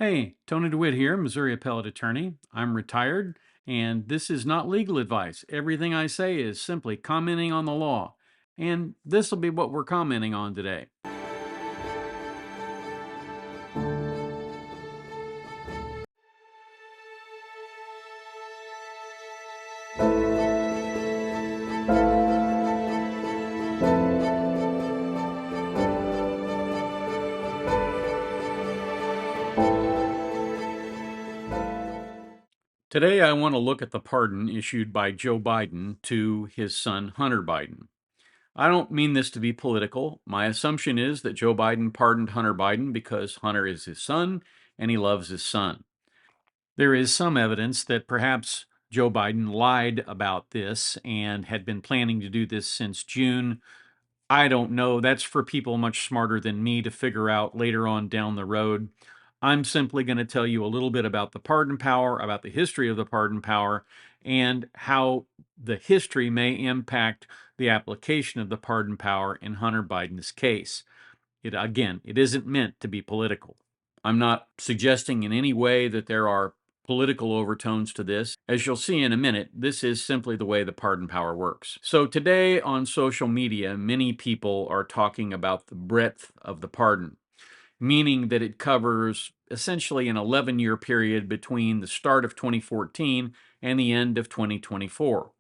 Hey, Tony DeWitt here, Missouri Appellate Attorney. I'm retired, and this is not legal advice. Everything I say is simply commenting on the law. And this will be what we're commenting on today. Today, I want to look at the pardon issued by Joe Biden to his son, Hunter Biden. I don't mean this to be political. My assumption is that Joe Biden pardoned Hunter Biden because Hunter is his son and he loves his son. There is some evidence that perhaps Joe Biden lied about this and had been planning to do this since June. I don't know. That's for people much smarter than me to figure out later on down the road. I'm simply going to tell you a little bit about the pardon power, about the history of the pardon power, and how the history may impact the application of the pardon power in Hunter Biden's case. It isn't meant to be political. I'm not suggesting in any way that there are political overtones to this. As you'll see in a minute, this is simply the way the pardon power works. So today on social media, many people are talking about the breadth of the pardon, meaning that it covers essentially an 11-year period between the start of 2014 and the end of 2024.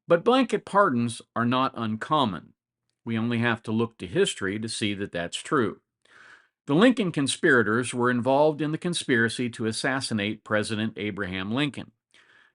But blanket pardons are not uncommon. We only have to look to history to see that that's true. The Lincoln conspirators were involved in the conspiracy to assassinate President Abraham Lincoln.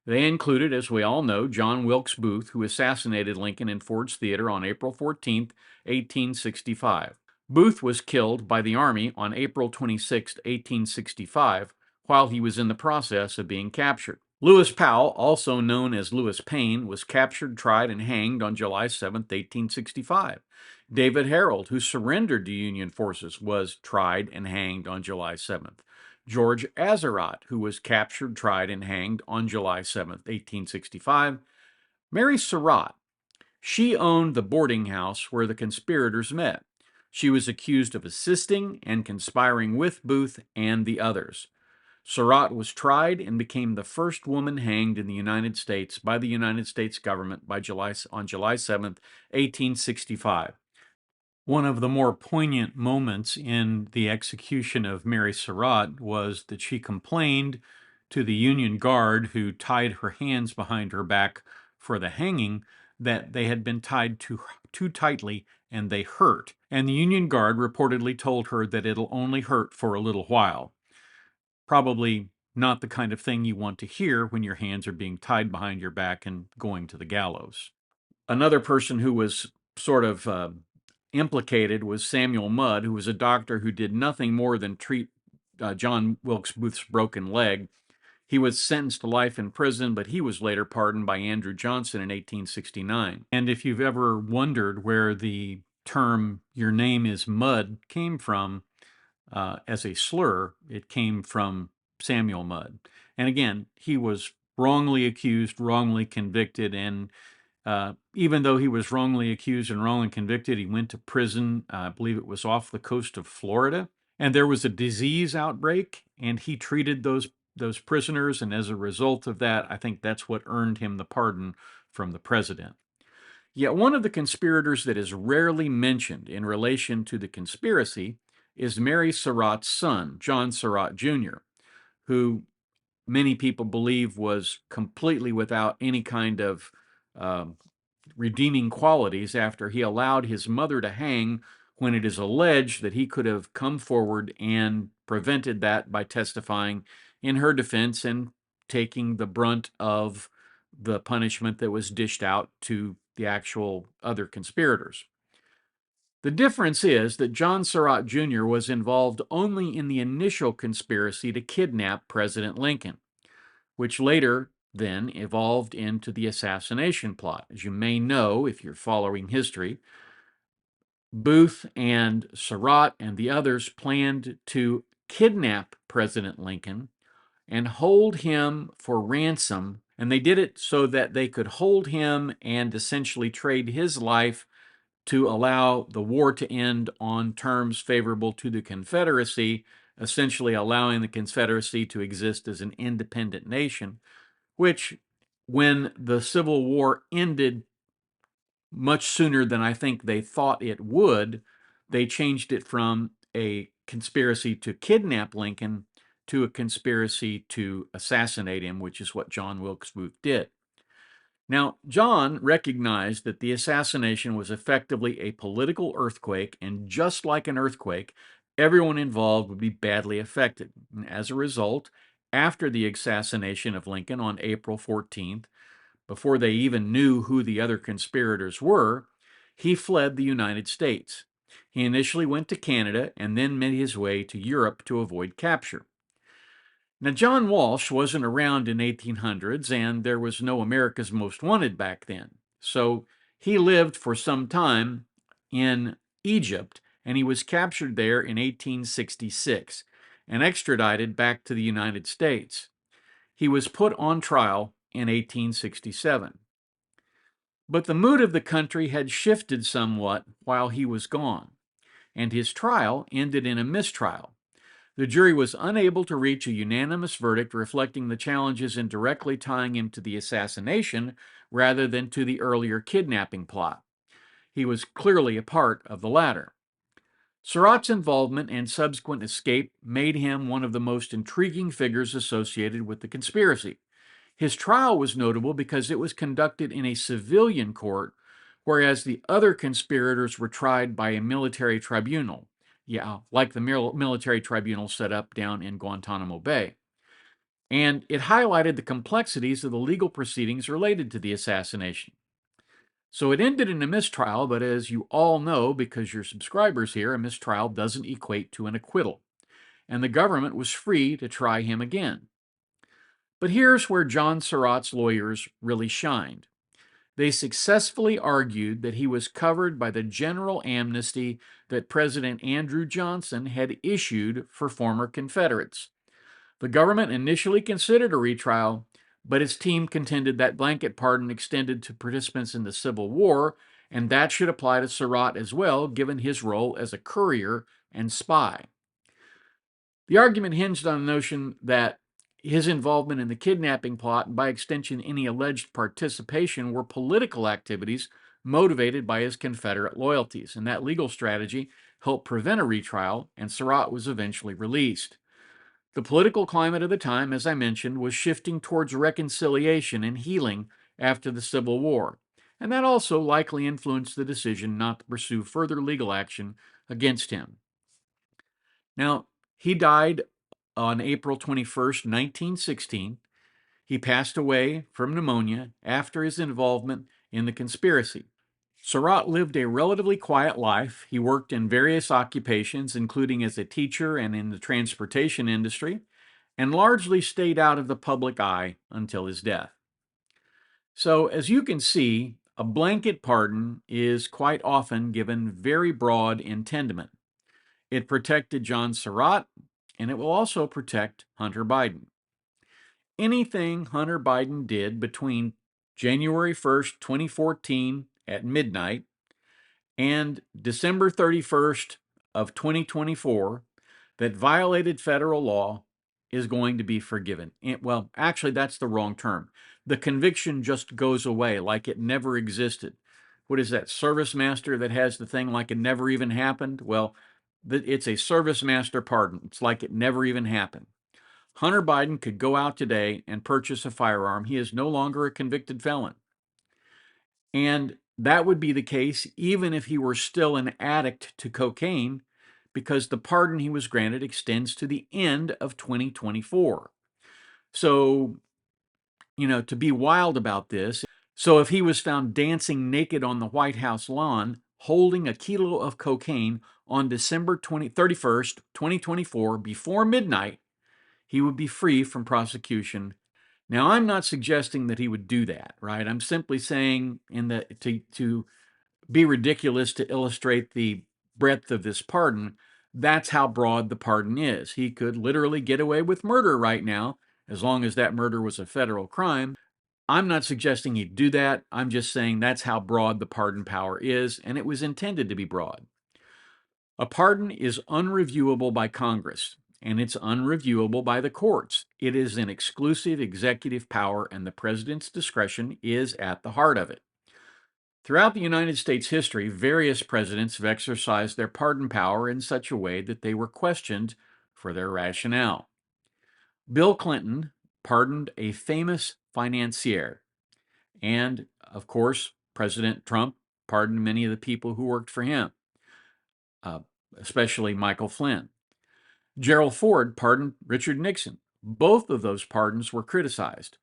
They included, as we all know, John Wilkes Booth, who assassinated Lincoln in Ford's Theater on April 14, 1865. Booth was killed by the Army on April 26, 1865, while he was in the process of being captured. Lewis Powell, also known as Lewis Payne, was captured, tried, and hanged on July 7, 1865. David Harold, who surrendered to Union forces, was tried and hanged on July 7th. George Azarat, who was captured, tried, and hanged on July 7th, 1865. Mary Surratt, she owned the boarding house where the conspirators met. She was accused of assisting and conspiring with Booth and the others. Surratt was tried and became the first woman hanged in the United States by the United States government on July 7th, 1865. One of the more poignant moments in the execution of Mary Surratt was that she complained to the Union guard who tied her hands behind her back for the hanging that they had been tied too tightly and they hurt. And the Union guard reportedly told her that it'll only hurt for a little while. Probably not the kind of thing you want to hear when your hands are being tied behind your back and going to the gallows. Another person who was sort of implicated was Samuel Mudd, who was a doctor who did nothing more than treat John Wilkes Booth's broken leg. He was sentenced to life in prison, but he was later pardoned by Andrew Johnson in 1869. And if you've ever wondered where the term "your name is Mudd" came from, as a slur, it came from Samuel Mudd. And again, he was wrongly accused, wrongly convicted, and even though he was wrongly accused and wrongly convicted, he went to prison. I believe it was off the coast of Florida, and there was a disease outbreak, and he treated those prisoners, and as a result of that, I think that's what earned him the pardon from the president. Yet one of the conspirators that is rarely mentioned in relation to the conspiracy is Mary Surratt's son, John Surratt Jr., who many people believe was completely without any kind of redeeming qualities after he allowed his mother to hang when it is alleged that he could have come forward and prevented that by testifying in her defense and taking the brunt of the punishment that was dished out to the actual other conspirators. The difference is that John Surratt Jr. was involved only in the initial conspiracy to kidnap President Lincoln, which later then evolved into the assassination plot. As you may know, if you're following history, Booth and Surratt and the others planned to kidnap President Lincoln and hold him for ransom, and they did it so that they could hold him and essentially trade his life to allow the war to end on terms favorable to the Confederacy essentially allowing the Confederacy to exist as an independent nation, which, when the Civil War ended much sooner than I think they thought it would, they changed it from a conspiracy to kidnap Lincoln to a conspiracy to assassinate him, which is what John Wilkes Booth did. Now, John recognized that the assassination was effectively a political earthquake, and just like an earthquake, everyone involved would be badly affected. And as a result, after the assassination of Lincoln on April 14th, before they even knew who the other conspirators were, he fled the United States. He initially went to Canada and then made his way to Europe to avoid capture. Now, John Walsh wasn't around in 1800s, and there was no America's Most Wanted back then. So he lived for some time in Egypt, and he was captured there in 1866 and extradited back to the United States. He was put on trial in 1867. But the mood of the country had shifted somewhat while he was gone, and his trial ended in a mistrial. The jury was unable to reach a unanimous verdict reflecting the challenges in directly tying him to the assassination rather than to the earlier kidnapping plot. He was clearly a part of the latter. Surratt's involvement and subsequent escape made him one of the most intriguing figures associated with the conspiracy. His trial was notable because it was conducted in a civilian court, whereas the other conspirators were tried by a military tribunal. Yeah, like the military tribunal set up down in Guantanamo Bay. And it highlighted the complexities of the legal proceedings related to the assassination. So it ended in a mistrial, but as you all know, because you're subscribers here, a mistrial doesn't equate to an acquittal. And the government was free to try him again. But here's where John Surratt's lawyers really shined. They successfully argued that he was covered by the general amnesty that President Andrew Johnson had issued for former Confederates. The government initially considered a retrial, but its team contended that blanket pardon extended to participants in the Civil War, and that should apply to Surratt as well, given his role as a courier and spy. The argument hinged on the notion that his involvement in the kidnapping plot, and by extension any alleged participation, were political activities motivated by his Confederate loyalties, and that legal strategy helped prevent a retrial, and Surratt was eventually released. The political climate of the time, as I mentioned, was shifting towards reconciliation and healing after the Civil War, and that also likely influenced the decision not to pursue further legal action against him. Now, he died on April 21st, 1916. He passed away from pneumonia after his involvement in the conspiracy. Surratt lived a relatively quiet life. He worked in various occupations, including as a teacher and in the transportation industry, and largely stayed out of the public eye until his death. So, as you can see, a blanket pardon is quite often given very broad intendment. It protected John Surratt, and it will also protect Hunter Biden. Anything Hunter Biden did between January 1st, 2014 at midnight and December 31st of 2024 that violated federal law is going to be forgiven. Well, actually, that's the wrong term. The conviction just goes away like it never existed. What is that, service master that has the thing like it never even happened? Well, it's a service master pardon. It's like it never even happened. Hunter Biden could go out today and purchase a firearm. He is no longer a convicted felon. And that would be the case even if he were still an addict to cocaine, because the pardon he was granted extends to the end of 2024. So, to be wild about this, so if he was found dancing naked on the White House lawn, holding a kilo of cocaine on December 31st, 2024, before midnight, he would be free from prosecution. Now, I'm not suggesting that he would do that, right? I'm simply saying to be ridiculous to illustrate the breadth of this pardon. That's how broad the pardon is. He could literally get away with murder right now, as long as that murder was a federal crime. I'm not suggesting he'd do that. I'm just saying that's how broad the pardon power is, and it was intended to be broad. A pardon is unreviewable by Congress. and it's unreviewable by the courts. It is an exclusive executive power, and the president's discretion is at the heart of it. Throughout the United States history, various presidents have exercised their pardon power in such a way that they were questioned for their rationale. Bill Clinton pardoned a famous financier, and of course, President Trump pardoned many of the people who worked for him, uh, especially Michael Flynn. Gerald Ford pardoned Richard Nixon. Both of those pardons were criticized,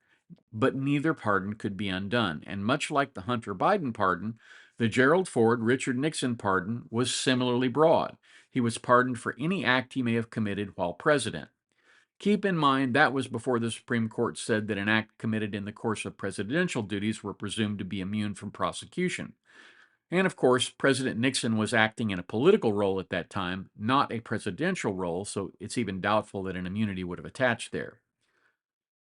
but neither pardon could be undone. And much like the Hunter Biden pardon, the Gerald Ford Richard Nixon pardon was similarly broad. He was pardoned for any act he may have committed while president. Keep in mind that was before the Supreme Court said that an act committed in the course of presidential duties were presumed to be immune from prosecution. And of course, President Nixon was acting in a political role at that time, not a presidential role, so it's even doubtful that an immunity would have attached there.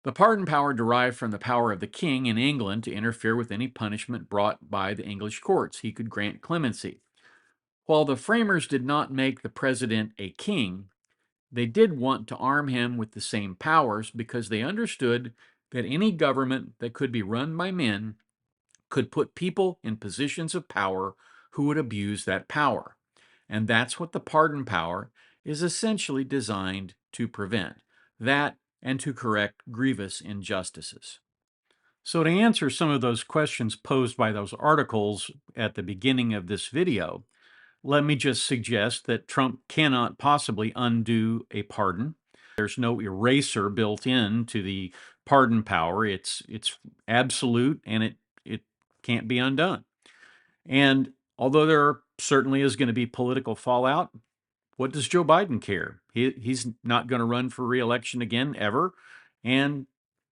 The pardon power derived from the power of the king in England to interfere with any punishment brought by the English courts. He could grant clemency. While the framers did not make the president a king, they did want to arm him with the same powers because they understood that any government that could be run by men could put people in positions of power who would abuse that power. And that's what the pardon power is essentially designed to prevent. That and to correct grievous injustices. So to answer some of those questions posed by those articles at the beginning of this video, let me just suggest that Trump cannot possibly undo a pardon. There's no eraser built into the pardon power. It's absolute, and it can't be undone. And although there certainly is going to be political fallout, what does Joe Biden care? He's not going to run for re-election again ever, and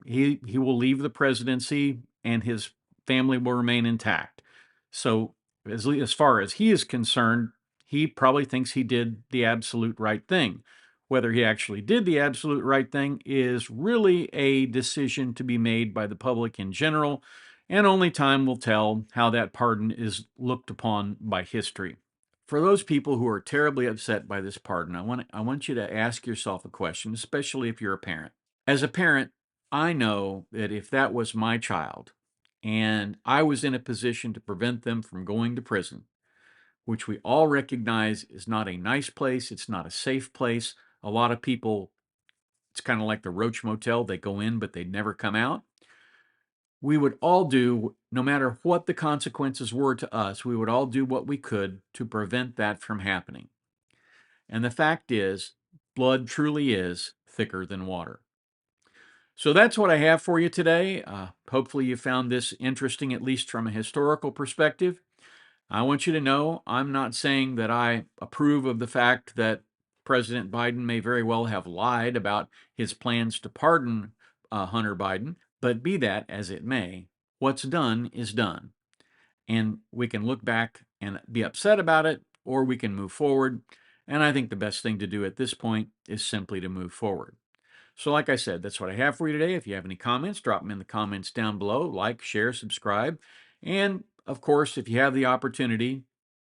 he will leave the presidency, and his family will remain intact. So as far as he is concerned, he probably thinks he did the absolute right thing. Whether he actually did the absolute right thing is really a decision to be made by the public in general, and only time will tell how that pardon is looked upon by history. For those people who are terribly upset by this pardon, I want you to ask yourself a question, especially if you're a parent. As a parent, I know that if that was my child and I was in a position to prevent them from going to prison, which we all recognize is not a nice place, it's not a safe place. A lot of people, it's kind of like the Roach Motel, they go in, but they never come out. We would all do, no matter what the consequences were to us, we would all do what we could to prevent that from happening. And the fact is, blood truly is thicker than water. So that's what I have for you today. Hopefully you found this interesting, at least from a historical perspective. I want you to know I'm not saying that I approve of the fact that President Biden may very well have lied about his plans to pardon Hunter Biden. But be that as it may, what's done is done. And we can look back and be upset about it, or we can move forward. And I think the best thing to do at this point is simply to move forward. So like I said, that's what I have for you today. If you have any comments, drop them in the comments down below. Like, share, subscribe. And of course, if you have the opportunity,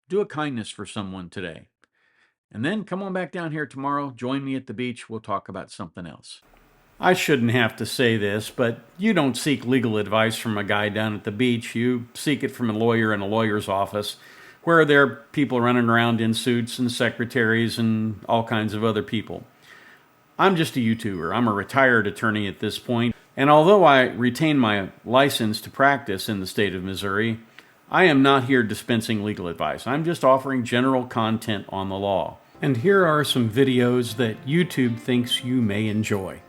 do a kindness for someone today. And then come on back down here tomorrow. Join me at the beach. We'll talk about something else. I shouldn't have to say this, but you don't seek legal advice from a guy down at the beach. You seek it from a lawyer in a lawyer's office, where there are people running around in suits and secretaries and all kinds of other people. I'm just a YouTuber. I'm a retired attorney at this point, and although I retain my license to practice in the state of Missouri, I am not here dispensing legal advice. I'm just offering general content on the law. And here are some videos that YouTube thinks you may enjoy.